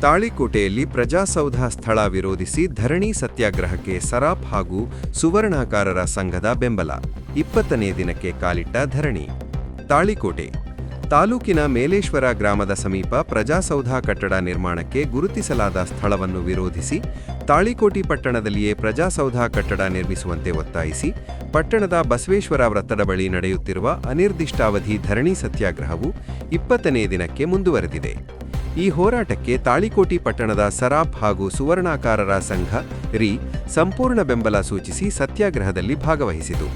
ತಾಳಿಕೋಟೆಯಲ್ಲಿ ಪ್ರಜಾಸೌಧ ಸ್ಥಳ ವಿರೋಧಿಸಿ ಧರಣಿ ಸತ್ಯಾಗ್ರಹಕ್ಕೆ ಸರಾಫ್ ಹಾಗೂ ಸುವರ್ಣಕಾರರ ಸಂಘದ ಬೆಂಬಲ. 20ನೇ ದಿನಕ್ಕೆ ಕಾಲಿಟ್ಟ ಧರಣಿ. ತಾಳಿಕೋಟೆ ತಾಲೂಕಿನ ಮೇಲೇಶ್ವರ ಗ್ರಾಮದ ಸಮೀಪ ಪ್ರಜಾಸೌಧ ಕಟ್ಟಡ ನಿರ್ಮಾಣಕ್ಕೆ ಗುರುತಿಸಲಾದ ಸ್ಥಳವನ್ನು ವಿರೋಧಿಸಿ ತಾಳಿಕೋಟೆ ಪಟ್ಟಣದಲ್ಲಿಯೇ ಪ್ರಜಾಸೌಧ ಕಟ್ಟಡ ನಿರ್ಮಿಸುವಂತೆ ಒತ್ತಾಯಿಸಿ ಪಟ್ಟಣದ ಬಸವೇಶ್ವರ ವೃತ್ತದ ಬಳಿ ನಡೆಯುತ್ತಿರುವ ಅನಿರ್ದಿಷ್ಟಾವಧಿ ಧರಣಿ ಸತ್ಯಾಗ್ರಹವು 20ನೇ ದಿನಕ್ಕೆ ಮುಂದುವರೆದಿದೆ. ಈ ಹೋರಾಟಕ್ಕೆ ತಾಳಿಕೋಟೆ ಪಟ್ಟಣದ ಸರಾಫ್ ಹಾಗೂ ಸುವರ್ಣಕಾರರ ಸಂಘ ರಿ ಸಂಪೂರ್ಣ ಬೆಂಬಲ ಸೂಚಿಸಿ ಸತ್ಯಾಗ್ರಹದಲ್ಲಿ ಭಾಗವಹಿಸಿತು.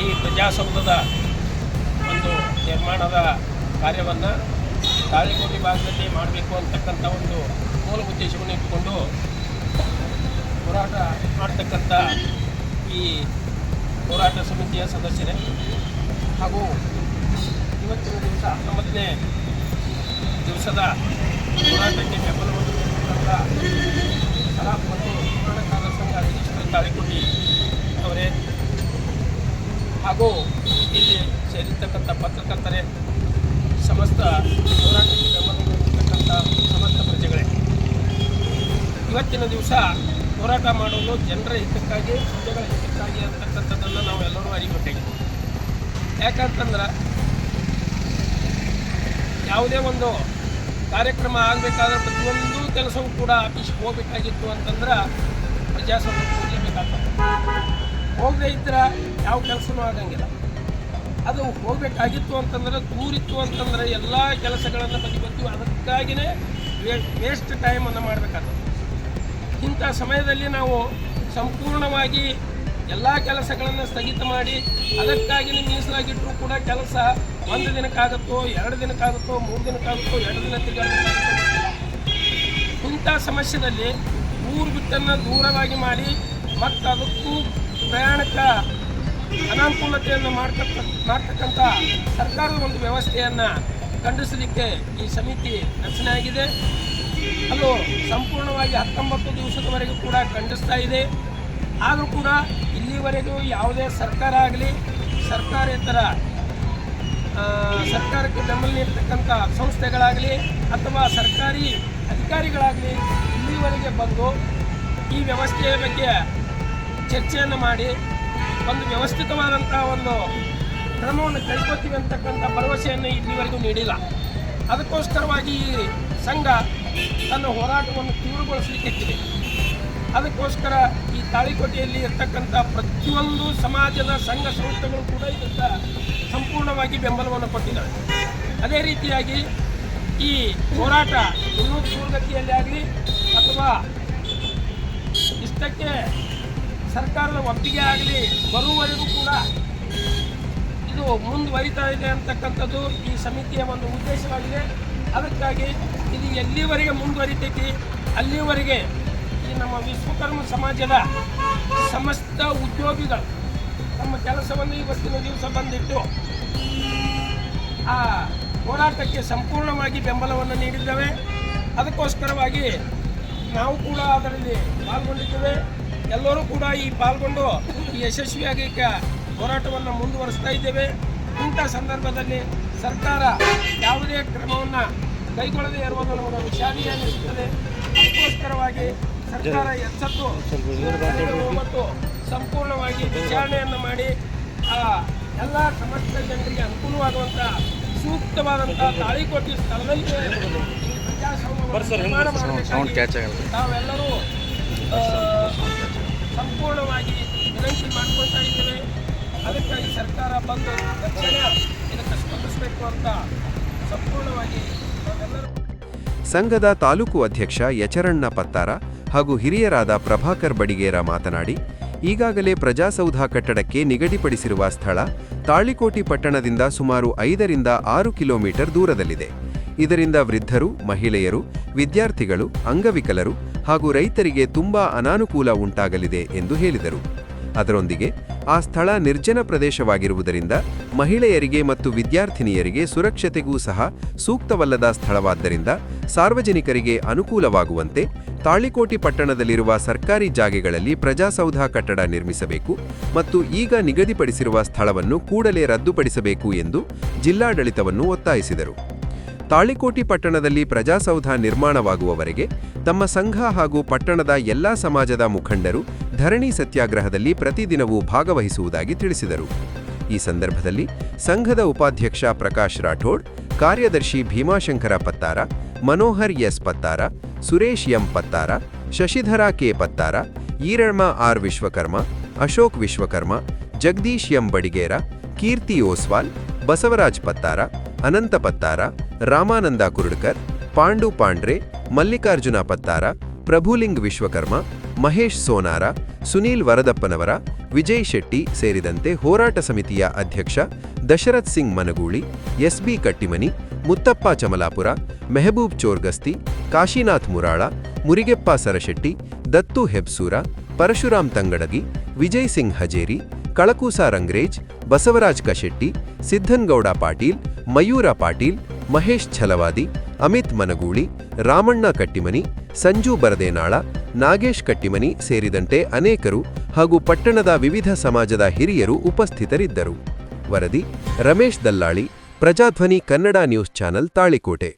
ಈ ಪ್ರಜಾಸೌಧದ ಒಂದು ನಿರ್ಮಾಣದ ಕಾರ್ಯವನ್ನು ತಾಳಿಕೋಟೆ ಭಾಗದಲ್ಲಿ ಮಾಡಬೇಕು ಅಂತಕ್ಕಂಥ ಒಂದು ಮೂಲ ಉದ್ದೇಶವನ್ನು ಇಟ್ಟುಕೊಂಡು ಹೋರಾಟ ಮಾಡ್ತಕ್ಕಂಥ ಈ ಹೋರಾಟ ಸಮಿತಿಯ ಸದಸ್ಯರೇ ಹಾಗೂ ಇವತ್ತಿನ ದಿವಸ 19ನೇ ದಿವಸದ ಹೋರಾಟಕ್ಕೆ ಬೆಂಬಲವನ್ನು ನೀಡಿದಂಥ ಸರಾಫ್ ಮತ್ತು ಸುವರ್ಣಕಾರರ ಸಂಘ ರಿಜಿಸ್ಟರ್ ತಾಳಿಕೋಟೆ ಅವರೇ ಹಾಗೂ ಇಲ್ಲಿ ಸೇರಿರ್ತಕ್ಕಂಥ ಪತ್ರಕರ್ತರೇ, ಸಮಸ್ತ ಹೋರಾಟಕ್ಕೆ ಬೆಂಬಲ ನೀಡಿರ್ತಕ್ಕಂಥ ಸಮಸ್ತ ಪ್ರಜೆಗಳೇ, ಇವತ್ತಿನ ದಿವಸ ಹೋರಾಟ ಮಾಡಲು ಜನರ ಹಿತಕ್ಕಾಗಿ, ಪ್ರಜೆಗಳ ಹಿತಕ್ಕಾಗಿ ಅಂತಕ್ಕಂಥದ್ದನ್ನು ನಾವು ಎಲ್ಲರೂ ಅರಿಬೇಕಾಗಿದೆ. ಯಾಕಂತಂದ್ರೆ ಯಾವುದೇ ಒಂದು ಕಾರ್ಯಕ್ರಮ ಆಗಬೇಕಾದ್ರೆ ಪ್ರತಿಯೊಂದು ಕೆಲಸವೂ ಕೂಡ ಆಫೀಸ್ಗೆ ಹೋಗಬೇಕಾಗಿತ್ತು ಅಂತಂದ್ರೆ ಪ್ರಜಾಸೌಧಕ್ಕೆ ಹೋಗಲೇಬೇಕಾಗ್ತದೆ. ಹೋಗದೇ ಇದ್ರೆ ಯಾವ ಕೆಲಸನೂ ಆಗಂಗಿಲ್ಲ. ಅದು ಹೋಗಬೇಕಾಗಿತ್ತು ಅಂತಂದ್ರೆ, ದೂರಿತ್ತು ಅಂತಂದ್ರೆ ಎಲ್ಲ ಕೆಲಸಗಳನ್ನು ಬದಿಗೊತ್ತೀವಿ. ಅದಕ್ಕಾಗಿಯೇ ವೇಸ್ಟ್ ಟೈಮನ್ನು ಮಾಡಬೇಕಾಗ್ತದೆ. ಇಂಥ ಸಮಯದಲ್ಲಿ ನಾವು ಸಂಪೂರ್ಣವಾಗಿ ಎಲ್ಲ ಕೆಲಸಗಳನ್ನು ಸ್ಥಗಿತ ಮಾಡಿ ಅದಕ್ಕಾಗಿ ಮೀಸಲಾಗಿಟ್ಟರೂ ಕೂಡ ಕೆಲಸ 1 ದಿನಕ್ಕಾಗುತ್ತೋ, 2 ದಿನಕ್ಕಾಗುತ್ತೋ, 3 ದಿನಕ್ಕಾಗುತ್ತೋ, 2 ದಿನ ತಿರುಗಾಡುತ್ತೋ. ಇಂಥ ಸಮಸ್ಯೆಯಲ್ಲಿ ಊರು ಬಿಟ್ಟನ್ನು ದೂರವಾಗಿ ಮಾಡಿ ಮತ್ತು ಅದಕ್ಕೂ ಪ್ರಯಾಣಕ್ಕೆ ಅನಾನುಕೂಲತೆಯನ್ನು ಮಾಡ್ತಕ್ಕಂಥ ಸರ್ಕಾರದ ಒಂದು ವ್ಯವಸ್ಥೆಯನ್ನು ಖಂಡಿಸಲಿಕ್ಕೆ ಈ ಸಮಿತಿ ರಚನೆ ಆಗಿದೆ. ಅದು ಸಂಪೂರ್ಣವಾಗಿ 19 ದಿವಸದವರೆಗೂ ಕೂಡ ಖಂಡಿಸ್ತಾ ಇದೆ. ಆದರೂ ಕೂಡ ಇಲ್ಲಿವರೆಗೂ ಯಾವುದೇ ಸರ್ಕಾರ ಆಗಲಿ, ಸರ್ಕಾರೇತರ ಸರ್ಕಾರಕ್ಕೆ ಬೆಂಬಲ ನೀಡತಕ್ಕಂಥ ಸಂಸ್ಥೆಗಳಾಗಲಿ ಅಥವಾ ಸರ್ಕಾರಿ ಅಧಿಕಾರಿಗಳಾಗಲಿ ಇಲ್ಲಿವರೆಗೆ ಬಂದು ಈ ವ್ಯವಸ್ಥೆಯ ಬಗ್ಗೆ ಚರ್ಚೆಯನ್ನು ಮಾಡಿ ಒಂದು ವ್ಯವಸ್ಥಿತವಾದಂಥ ಒಂದು ಕ್ರಮವನ್ನು ಕೈಗೊಳ್ತೀವಿ ಅಂತಕ್ಕಂಥ ಭರವಸೆಯನ್ನು ಇಲ್ಲಿವರೆಗೂ ನೀಡಿಲ್ಲ. ಅದಕ್ಕೋಸ್ಕರವಾಗಿ ಈ ಸಂಘ ತನ್ನ ಹೋರಾಟವನ್ನು ತೀವ್ರಗೊಳಿಸಲಿಕ್ಕಿದೆ. ಅದಕ್ಕೋಸ್ಕರ ಈ ತಾಳಿಕೋಟೆಯಲ್ಲಿ ಇರ್ತಕ್ಕಂಥ ಪ್ರತಿಯೊಂದು ಸಮಾಜದ ಸಂಘ ಸಂಸ್ಥೆಗಳು ಕೂಡ ಇದಕ್ಕೆ ಸಂಪೂರ್ಣವಾಗಿ ಬೆಂಬಲವನ್ನು ಕೊಟ್ಟಿದ್ದಾರೆ. ಅದೇ ರೀತಿಯಾಗಿ ಈ ಹೋರಾಟ ಇನ್ನೂ ತೀವ್ರಗತಿಯಲ್ಲಿ ಆಗಲಿ ಅಥವಾ ಇಷ್ಟಕ್ಕೆ ಸರ್ಕಾರದ ಒಪ್ಪಿಗೆ ಆಗಲಿ ಬರುವವರೆಗೂ ಕೂಡ ಇದು ಮುಂದುವರಿತಾ ಇದೆ ಅಂತಕ್ಕಂಥದ್ದು ಈ ಸಮಿತಿಯ ಒಂದು ಉದ್ದೇಶವಾಗಿದೆ. ಅದಕ್ಕಾಗಿ ಇದು ಎಲ್ಲಿವರೆಗೆ ಮುಂದುವರಿತೈತಿ ಅಲ್ಲಿವರೆಗೆ ಈ ನಮ್ಮ ವಿಶ್ವಕರ್ಮ ಸಮಾಜದ ಸಮಸ್ತ ಉದ್ಯೋಗಿಗಳು ತಮ್ಮ ಕೆಲಸವನ್ನು ಇವತ್ತಿನ ದಿವಸ ಬಂದಿಟ್ಟು ಆ ಹೋರಾಟಕ್ಕೆ ಸಂಪೂರ್ಣವಾಗಿ ಬೆಂಬಲವನ್ನು ನೀಡಿದ್ದೇವೆ. ಅದಕ್ಕೋಸ್ಕರವಾಗಿ ನಾವು ಕೂಡ ಅದರಲ್ಲಿ ಪಾಲ್ಗೊಂಡಿದ್ದೇವೆ. ಎಲ್ಲರೂ ಕೂಡ ಈ ಪಾಲ್ಗೊಂಡು ಈ ಯಶಸ್ವಿಯಾಗಿ ಹೋರಾಟವನ್ನು ಮುಂದುವರಿಸ್ತಾ ಇದ್ದೇವೆ. ಇಂಥ ಸಂದರ್ಭದಲ್ಲಿ ಸರ್ಕಾರ ಯಾವುದೇ ಕ್ರಮವನ್ನು ಕೈಗೊಳ್ಳದೇ ಇರುವುದು ನಮಗೆ ವಿಷಾದೀಯ ಅನಿಸುತ್ತದೆ. ಅದಕ್ಕೋಸ್ಕರವಾಗಿ ಸರ್ಕಾರ ಎಚ್ಚೆತ್ತು ಮತ್ತು ಸಂಪೂರ್ಣವಾಗಿ ವಿಚಾರಣೆಯನ್ನು ಮಾಡಿ ಆ ಎಲ್ಲ ಸಮಸ್ತ ಜನರಿಗೆ ಅನುಕೂಲವಾಗುವಂಥ ಸೂಕ್ತವಾದಂಥ ತಾಳಿಕೋಟೆ ಸ್ಥಳದಲ್ಲಿ ನಿರ್ಮಾಣ ಮಾಡಬೇಕಾಗಿ ತಾವೆಲ್ಲರೂ ಸಂಪೂರ್ಣವಾಗಿ ವಿನಂತಿ ಮಾಡಿಕೊಳ್ತಾ ಇದ್ದೇವೆ. ಅದಕ್ಕಾಗಿ ಸರ್ಕಾರ ಬಂದು ತಕ್ಷಣ ಇದಕ್ಕೆ ಸ್ಪಂದಿಸಬೇಕು ಅಂತ ಸಂಪೂರ್ಣವಾಗಿ ನಾವೆಲ್ಲರೂ. ಸಂಘದ ತಾಲೂಕು ಅಧ್ಯಕ್ಷ ಯಚರಣ್ಣ ಪತ್ತಾರ ಹಾಗೂ ಹಿರಿಯರಾದ ಪ್ರಭಾಕರ್ ಬಡಿಗೇರ ಮಾತನಾಡಿ, ಈಗಾಗಲೇ ಪ್ರಜಾಸೌಧ ಕಟ್ಟಡಕ್ಕೆ ನಿಗದಿಪಡಿಸಿರುವ ಸ್ಥಳ ತಾಳಿಕೋಟೆ ಪಟ್ಟಣದಿಂದ ಸುಮಾರು 5 ರಿಂದ 6 ಕಿಲೋಮೀಟರ್ ದೂರದಲ್ಲಿದೆ. ಇದರಿಂದ ವೃದ್ಧರು, ಮಹಿಳೆಯರು, ವಿದ್ಯಾರ್ಥಿಗಳು, ಅಂಗವಿಕಲರು ಹಾಗೂ ರೈತರಿಗೆ ತುಂಬಾ ಅನಾನುಕೂಲ ಉಂಟಾಗಲಿದೆ ಎಂದು ಹೇಳಿದರು. ಅದರೊಂದಿಗೆ ಆ ಸ್ಥಳ ನಿರ್ಜನ ಪ್ರದೇಶವಾಗಿರುವುದರಿಂದ ಮಹಿಳೆಯರಿಗೆ ಮತ್ತು ವಿದ್ಯಾರ್ಥಿನಿಯರಿಗೆ ಸುರಕ್ಷತೆಗೂ ಸಹ ಸೂಕ್ತವಲ್ಲದ ಸ್ಥಳವಾದ್ದರಿಂದ ಸಾರ್ವಜನಿಕರಿಗೆ ಅನುಕೂಲವಾಗುವಂತೆ ತಾಳಿಕೋಟೆ ಪಟ್ಟಣದಲ್ಲಿರುವ ಸರ್ಕಾರಿ ಜಾಗೆಗಳಲ್ಲಿ ಪ್ರಜಾಸೌಧ ಕಟ್ಟಡ ನಿರ್ಮಿಸಬೇಕು ಮತ್ತು ಈಗ ನಿಗದಿಪಡಿಸಿರುವ ಸ್ಥಳವನ್ನು ಕೂಡಲೇ ರದ್ದುಪಡಿಸಬೇಕು ಎಂದು ಜಿಲ್ಲಾಡಳಿತವನ್ನು ಒತ್ತಾಯಿಸಿದರು. ತಾಳಿಕೋಟೆ ಪಟ್ಟಣದಲ್ಲಿ ಪ್ರಜಾಸೌಧ ನಿರ್ಮಾಣವಾಗುವವರೆಗೆ ತಮ್ಮ ಸಂಘ ಹಾಗೂ ಪಟ್ಟಣದ ಎಲ್ಲಾ ಸಮಾಜದ ಮುಖಂಡರು ಧರಣಿ ಸತ್ಯಾಗ್ರಹದಲ್ಲಿ ಪ್ರತಿದಿನವೂ ಭಾಗವಹಿಸುವುದಾಗಿ ತಿಳಿಸಿದರು. ಈ ಸಂದರ್ಭದಲ್ಲಿ ಸಂಘದ ಉಪಾಧ್ಯಕ್ಷ ಪ್ರಕಾಶ್ ರಾಠೋಡ್, ಕಾರ್ಯದರ್ಶಿ Bhimashankar Pattar, Manohar S Pattar, Suresh M Pattar, Shashidhar K Pattar, Iranna R Vishwakarma, Ashok Vishwakarma, Jagadish M Badiger, Keerthi Oswal, Basavaraj Pattar, Ananth Pattar, Ramananda Kurudkar, Pandu Pandre, Mallikarjuna Pattar, Prabhuling Vishwakarma, Mahesh Sonar, Sunil Varadappanavar, Vijay Shetty ಸೇರಿದಂತೆ ಹೋರಾಟ ಸಮಿತಿಯ ಅಧ್ಯಕ್ಷ ದಶರಥ್ ಸಿಂಗ್ ಮನಗೂಳಿ, ಎಸ್ಬಿ ಕಟ್ಟಿಮನಿ, ಮುತ್ತಪ್ಪ ಚಮಲಾಪುರ, ಮೆಹಬೂಬ್ ಚೋರ್ಗಸ್ತಿ, ಕಾಶಿನಾಥ್ ಮುರಾಳ, ಮುರಿಗೆಪ್ಪ ಸರಶೆಟ್ಟಿ, ದತ್ತು ಹೆಬ್ಸೂರ, ಪರಶುರಾಮ್ ತಂಗಡಗಿ, ವಿಜಯ್ ಸಿಂಗ್ ಹಜೇರಿ, ಕಳಕೂಸ ರಂಗ್ರೇಜ್, ಬಸವರಾಜ್ ಕಶೆಟ್ಟಿ, ಸಿದ್ದನ್ಗೌಡ ಪಾಟೀಲ್, ಮಯೂರ ಪಾಟೀಲ್, ಮಹೇಶ್ ಛಲವಾದಿ, ಅಮಿತ್ ಮನಗೂಳಿ, ರಾಮಣ್ಣ ಕಟ್ಟಿಮನಿ, ಸಂಜು ಬರದೇನಾಳ, ನಾಗೇಶ್ ಕಟ್ಟಿಮನಿ ಸೇರಿದಂತೆ ಅನೇಕರು ಹಾಗೂ ಪಟ್ಟಣದ ವಿವಿಧ ಸಮಾಜದ ಹಿರಿಯರು ಉಪಸ್ಥಿತರಿದ್ದರು. ವರದಿ ರಮೇಶ್ ದಲ್ಲಾಳಿ, ಪ್ರಜಾಧ್ವನಿ ಕನ್ನಡ ನ್ಯೂಸ್ ಚಾನೆಲ್, ತಾಳಿಕೋಟೆ.